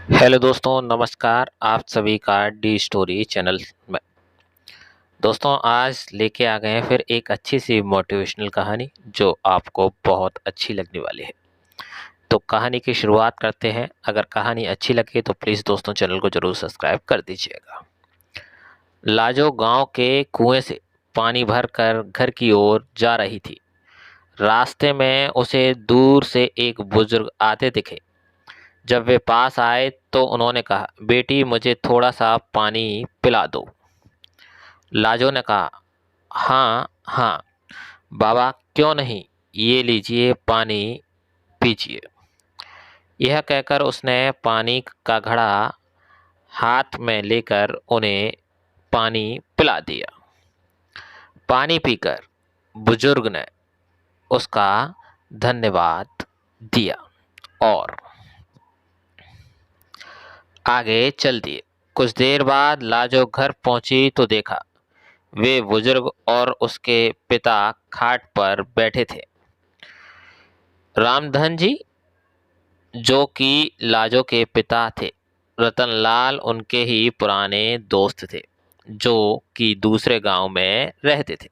Hello दोस्तों, नमस्कार। आप सभी का डी स्टोरी चैनल में दोस्तों आज लेके आ गए हैं फिर एक अच्छी सी मोटिवेशनल कहानी जो आपको बहुत अच्छी लगने वाली है। तो कहानी की शुरुआत करते हैं। अगर कहानी अच्छी लगे तो प्लीज़ दोस्तों चैनल को ज़रूर सब्सक्राइब कर दीजिएगा। लाजो गांव के कुएं से पानी भर कर घर की ओर जा रही थी। रास्ते में उसे दूर से एक बुजुर्ग आते दिखे। जब वे पास आए तो उन्होंने कहा, बेटी मुझे थोड़ा सा पानी पिला दो। लाजो ने कहा, हाँ हाँ बाबा, क्यों नहीं, ये लीजिए पानी पीजिए। यह कहकर उसने पानी का घड़ा हाथ में लेकर उन्हें पानी पिला दिया। पानी पीकर बुजुर्ग ने उसका धन्यवाद दिया और आगे चल दिए। कुछ देर बाद लाजो घर पहुंची तो देखा वे बुजुर्ग और उसके पिता खाट पर बैठे थे। रामधन जी, जो कि लाजो के पिता थे, रतनलाल उनके ही पुराने दोस्त थे, जो कि दूसरे गांव में रहते थे।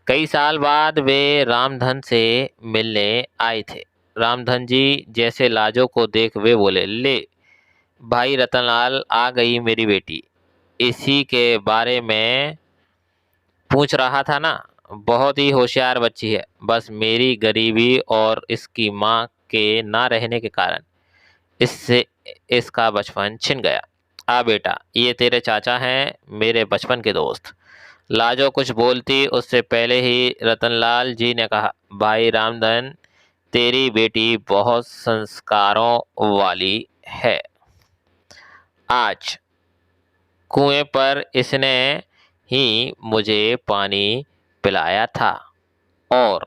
कई साल बाद वे रामधन से मिलने आए थे। रामधन जी जैसे लाजो को देख वे बोले, ले भाई रतनलाल, आ गई मेरी बेटी। इसी के बारे में पूछ रहा था ना। बहुत ही होशियार बच्ची है, बस मेरी गरीबी और इसकी माँ के ना रहने के कारण इससे इसका बचपन छिन गया। आ बेटा, ये तेरे चाचा हैं, मेरे बचपन के दोस्त। लाजो कुछ बोलती उससे पहले ही रतनलाल जी ने कहा, भाई रामधन, तेरी बेटी बहुत संस्कारों वाली है। आज कुएं पर इसने ही मुझे पानी पिलाया था, और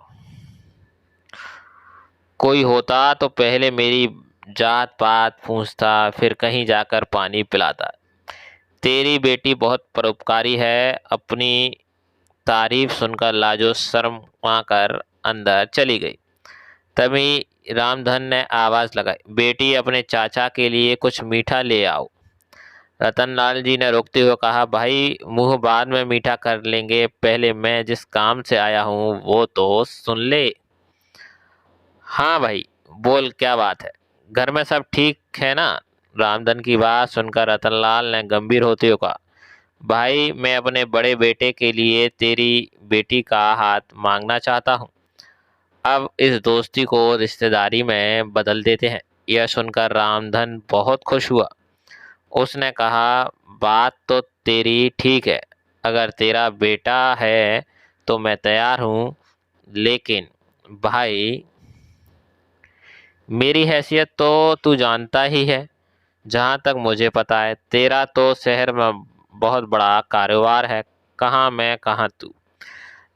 कोई होता तो पहले मेरी जात पात पूछता, फिर कहीं जाकर पानी पिलाता। तेरी बेटी बहुत परोपकारी है। अपनी तारीफ सुनकर लाजो शर्मा कर अंदर चली गई। तभी रामधन ने आवाज लगाई, बेटी अपने चाचा के लिए कुछ मीठा ले आओ। रतनलाल जी ने रोकते हुए कहा, भाई मुंह बाद में मीठा कर लेंगे, पहले मैं जिस काम से आया हूँ वो तो सुन ले। हाँ भाई, बोल क्या बात है, घर में सब ठीक है ना? रामधन की बात सुनकर रतनलाल ने गंभीर होते हुए कहा, भाई मैं अपने बड़े बेटे के लिए तेरी बेटी का हाथ मांगना चाहता हूँ। अब इस दोस्ती को रिश्तेदारी में बदल देते हैं। यह सुनकर रामधन बहुत खुश हुआ। उसने कहा, बात तो तेरी ठीक है, अगर तेरा बेटा है तो मैं तैयार हूँ, लेकिन भाई मेरी हैसियत तो तू जानता ही है। जहाँ तक मुझे पता है तेरा तो शहर में बहुत बड़ा कारोबार है, कहाँ मैं कहाँ तू।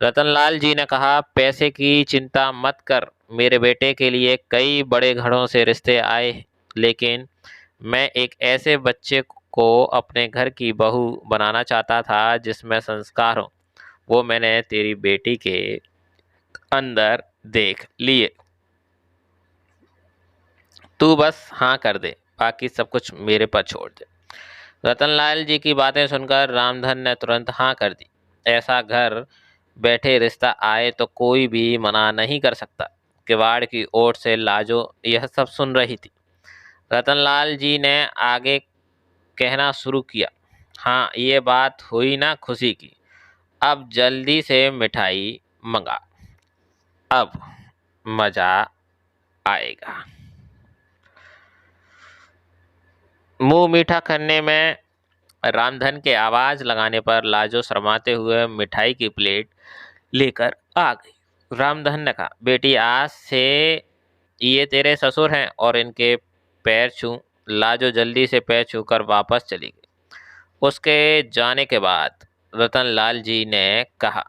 रतनलाल जी ने कहा, पैसे की चिंता मत कर, मेरे बेटे के लिए कई बड़े घरों से रिश्ते आए, लेकिन मैं एक ऐसे बच्चे को अपने घर की बहू बनाना चाहता था जिसमें संस्कार हो। वो मैंने तेरी बेटी के अंदर देख लिए। तू बस हाँ कर दे, बाकी सब कुछ मेरे पर छोड़ दे। रतनलाल जी की बातें सुनकर रामधन ने तुरंत हाँ कर दी। ऐसा घर बैठे रिश्ता आए तो कोई भी मना नहीं कर सकता। किवाड़ की ओर से लाजो यह सब सुन रही थी। रतनलाल जी ने आगे कहना शुरू किया, हाँ ये बात हुई ना खुशी की, अब जल्दी से मिठाई मंगा, अब मजा आएगा। मुंह मीठा करने में रामधन के आवाज लगाने पर लाजो शर्माते हुए मिठाई की प्लेट लेकर आ गई। रामधन ने कहा, बेटी आज से ये तेरे ससुर हैं और इनके पैर छू। लाजो जल्दी से पैर छूकर वापस चली गई। उसके जाने के बाद रतनलाल जी ने कहा,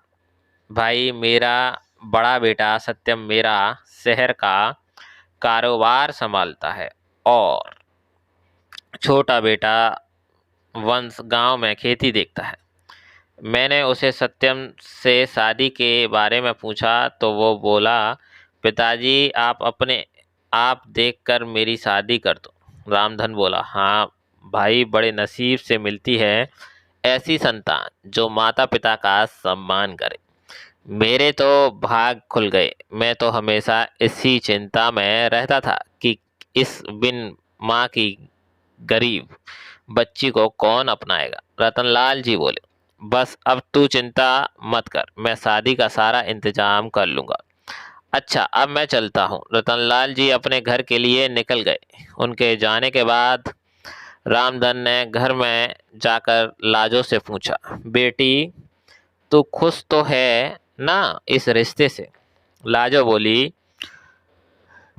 भाई मेरा बड़ा बेटा सत्यम मेरा शहर का कारोबार संभालता है और छोटा बेटा वंश गांव में खेती देखता है। मैंने उसे सत्यम से शादी के बारे में पूछा तो वो बोला, पिताजी आप अपने आप देखकर मेरी शादी कर दो। रामधन बोला, हाँ भाई, बड़े नसीब से मिलती है ऐसी संतान जो माता पिता का सम्मान करे। मेरे तो भाग खुल गए। मैं तो हमेशा इसी चिंता में रहता था कि इस बिन माँ की गरीब बच्ची को कौन अपनाएगा। रतनलाल जी बोले, बस अब तू चिंता मत कर, मैं शादी का सारा इंतजाम कर लूँगा। अच्छा, अब मैं चलता हूँ। रतनलाल जी अपने घर के लिए निकल गए। उनके जाने के बाद रामधन ने घर में जाकर लाजो से पूछा, बेटी तू खुश तो है ना इस रिश्ते से? लाजो बोली,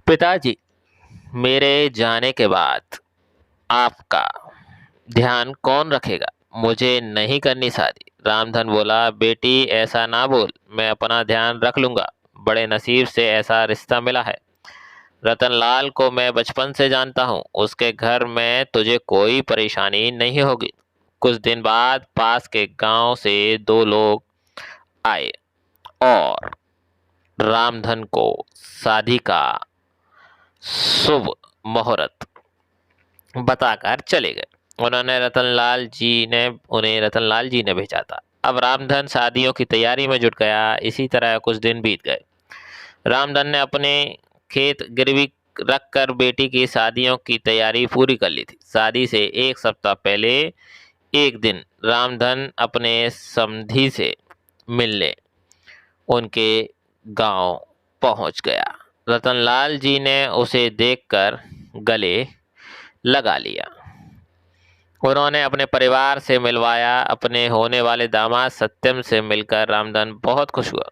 पिताजी, मेरे जाने के बाद आपका ध्यान कौन रखेगा? मुझे नहीं करनी शादी। रामधन बोला, बेटी ऐसा ना बोल, मैं अपना ध्यान रख लूंगा। बड़े नसीब से ऐसा रिश्ता मिला है। रतनलाल को मैं बचपन से जानता हूँ, उसके घर में तुझे कोई परेशानी नहीं होगी। कुछ दिन बाद पास के गांव से दो लोग आए और रामधन को शादी का शुभ मुहूर्त बताकर चले गए। उन्हें रतनलाल जी ने भेजा था। अब रामधन शादियों की तैयारी में जुट गया। इसी तरह कुछ दिन बीत गए। रामधन ने अपने खेत गिरवी रखकर बेटी की शादियों की तैयारी पूरी कर ली थी। शादी से एक सप्ताह पहले एक दिन रामधन अपने समधी से मिलने उनके गांव पहुंच गया। रतनलाल जी ने उसे देखकर गले लगा लिया। उन्होंने अपने परिवार से मिलवाया। अपने होने वाले दामाद सत्यम से मिलकर रामधन बहुत खुश हुआ।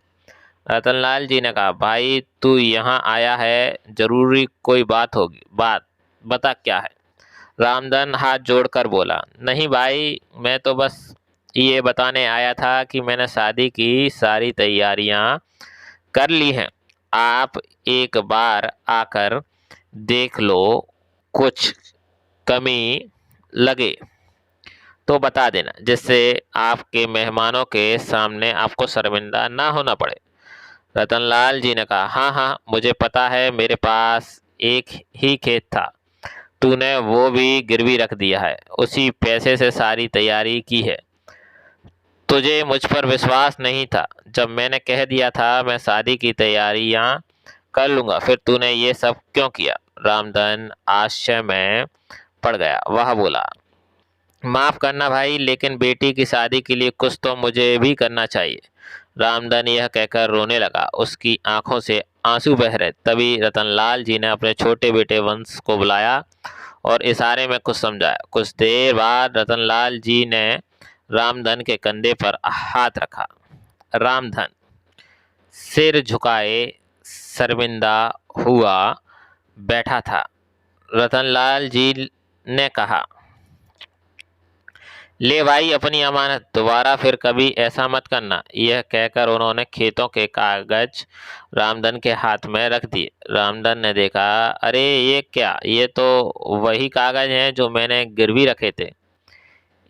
रतनलाल जी ने कहा, भाई तू यहाँ आया है, जरूरी कोई बात होगी, बात बता क्या है? रामधन हाथ जोड़कर बोला, नहीं भाई, मैं तो बस ये बताने आया था कि मैंने शादी की सारी तैयारियां कर ली हैं। आप एक बार आकर देख लो, कुछ कमी लगे तो बता देना, जिससे आपके मेहमानों के सामने आपको शर्मिंदा ना होना पड़े। रतनलाल जी ने कहा, हाँ हाँ, मुझे पता है, मेरे पास एक ही खेत था, तूने वो भी गिरवी रख दिया है, उसी पैसे से सारी तैयारी की है। तुझे मुझ पर विश्वास नहीं था। जब मैंने कह दिया था मैं शादी की तैयारियां कर लूंगा, फिर तूने ये सब क्यों किया? रामधन आश्चर्य में पड़ गया। वह बोला, माफ करना भाई, लेकिन बेटी की शादी के लिए कुछ तो मुझे भी करना चाहिए। रामधन यह कहकर रोने लगा। उसकी आंखों से आंसू बह रहे। तभी रतनलाल जी ने अपने छोटे बेटे वंश को बुलाया और इशारे में कुछ समझाया। कुछ देर बाद रतनलाल जी ने रामधन के कंधे पर हाथ रखा। रामधन सिर झुकाए शर्मिंदा हुआ बैठा था। रतनलाल जी ने कहा, ले भाई अपनी अमानत, दोबारा फिर कभी ऐसा मत करना। यह कहकर उन्होंने खेतों के कागज रामधन के हाथ में रख दिए। रामधन ने देखा, अरे ये क्या, ये तो वही कागज हैं जो मैंने गिरवी रखे थे।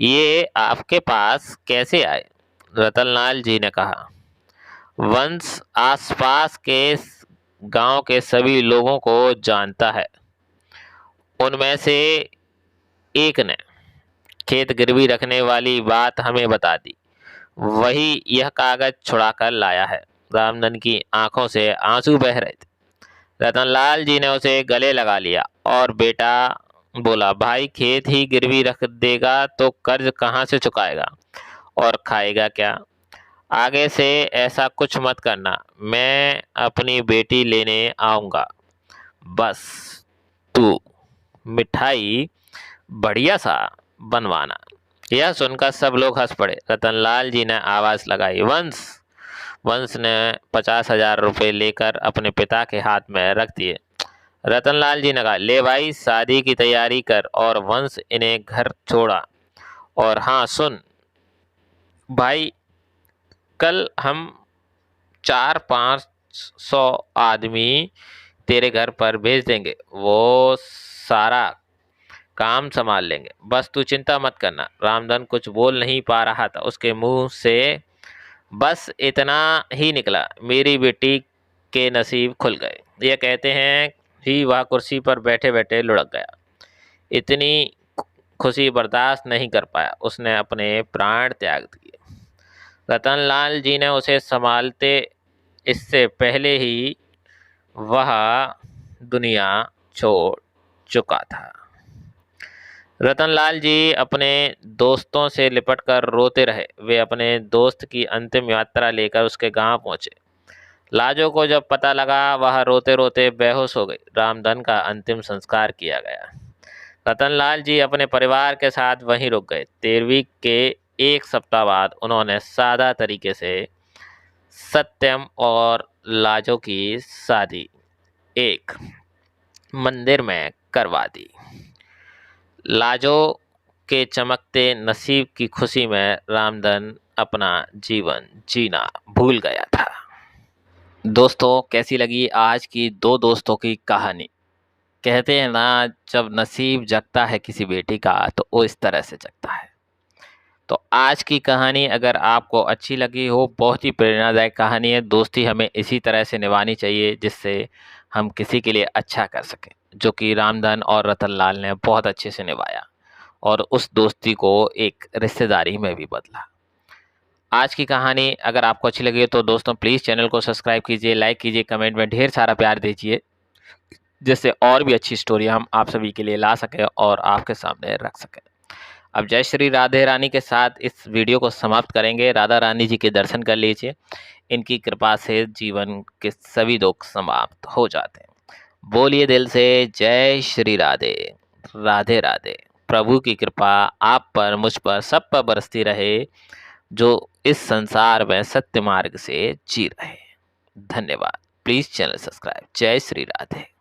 ये आपके पास कैसे आए? रतनलाल जी ने कहा, वंश आसपास के गांव के सभी लोगों को जानता है। उनमें से एक ने खेत गिरवी रखने वाली बात हमें बता दी, वही यह कागज छुड़ाकर लाया है। रामधन की आंखों से आंसू बह रहे थे। रतनलाल जी ने उसे गले लगा लिया और बेटा बोला, भाई खेत ही गिरवी रख देगा तो कर्ज कहाँ से चुकाएगा और खाएगा क्या? आगे से ऐसा कुछ मत करना। मैं अपनी बेटी लेने आऊँगा, बस तू मिठाई बढ़िया सा बनवाना। यह सुनकर सब लोग हंस पड़े। रतनलाल जी ने आवाज लगाई, वंश। वंश ने 50,000 रुपये लेकर अपने पिता के हाथ में रख दिए। रतनलाल जी ने कहा, ले भाई शादी की तैयारी कर। और वंश इन्हें घर छोड़ा। और हाँ सुन भाई, कल हम 400-500 आदमी तेरे घर पर भेज देंगे, वो सारा काम संभाल लेंगे, बस तू चिंता मत करना। रामधन कुछ बोल नहीं पा रहा था। उसके मुंह से बस इतना ही निकला, मेरी बेटी के नसीब खुल गए। ये कहते हैं ही वह कुर्सी पर बैठे बैठे लुढ़क गया। इतनी खुशी बर्दाश्त नहीं कर पाया, उसने अपने प्राण त्याग दिए। रतनलाल जी ने उसे संभालते, इससे पहले ही वह दुनिया छोड़ चुका था। रतनलाल जी अपने दोस्तों से लिपटकर रोते रहे। वे अपने दोस्त की अंतिम यात्रा लेकर उसके गांव पहुंचे। लाजो को जब पता लगा, वह रोते रोते बेहोश हो गई। रामधन का अंतिम संस्कार किया गया। रतनलाल जी अपने परिवार के साथ वहीं रुक गए। 13वीं के एक सप्ताह बाद उन्होंने सादा तरीके से सत्यम और लाजो की शादी एक मंदिर में करवा दी। लाजो के चमकते नसीब की खुशी में रामधन अपना जीवन जीना भूल गया था। दोस्तों, कैसी लगी आज की दो दोस्तों की कहानी? कहते हैं ना, जब नसीब जगता है किसी बेटी का तो वो इस तरह से जगता है। तो आज की कहानी अगर आपको अच्छी लगी हो, बहुत ही प्रेरणादायक कहानी है। दोस्ती हमें इसी तरह से निभानी चाहिए जिससे हम किसी के लिए अच्छा कर सकें, जो कि रामधन और रतनलाल ने बहुत अच्छे से निभाया और उस दोस्ती को एक रिश्तेदारी में भी बदला। आज की कहानी अगर आपको अच्छी लगी तो दोस्तों प्लीज़ चैनल को सब्सक्राइब कीजिए, लाइक कीजिए, कमेंट में ढेर सारा प्यार दीजिए, जिससे और भी अच्छी स्टोरी हम आप सभी के लिए ला सकें और आपके सामने रख सकें। अब जय श्री राधे रानी के साथ इस वीडियो को समाप्त करेंगे। राधा रानी जी के दर्शन कर लीजिए, इनकी कृपा से जीवन के सभी दुख समाप्त हो जाते हैं। बोलिए दिल से जय श्री राधे, राधे राधे। प्रभु की कृपा आप पर, मुझ पर, सब पर बरसती रहे, जो इस संसार में सत्य मार्ग से जी रहे। धन्यवाद। Please channel subscribe. जय श्री राधे।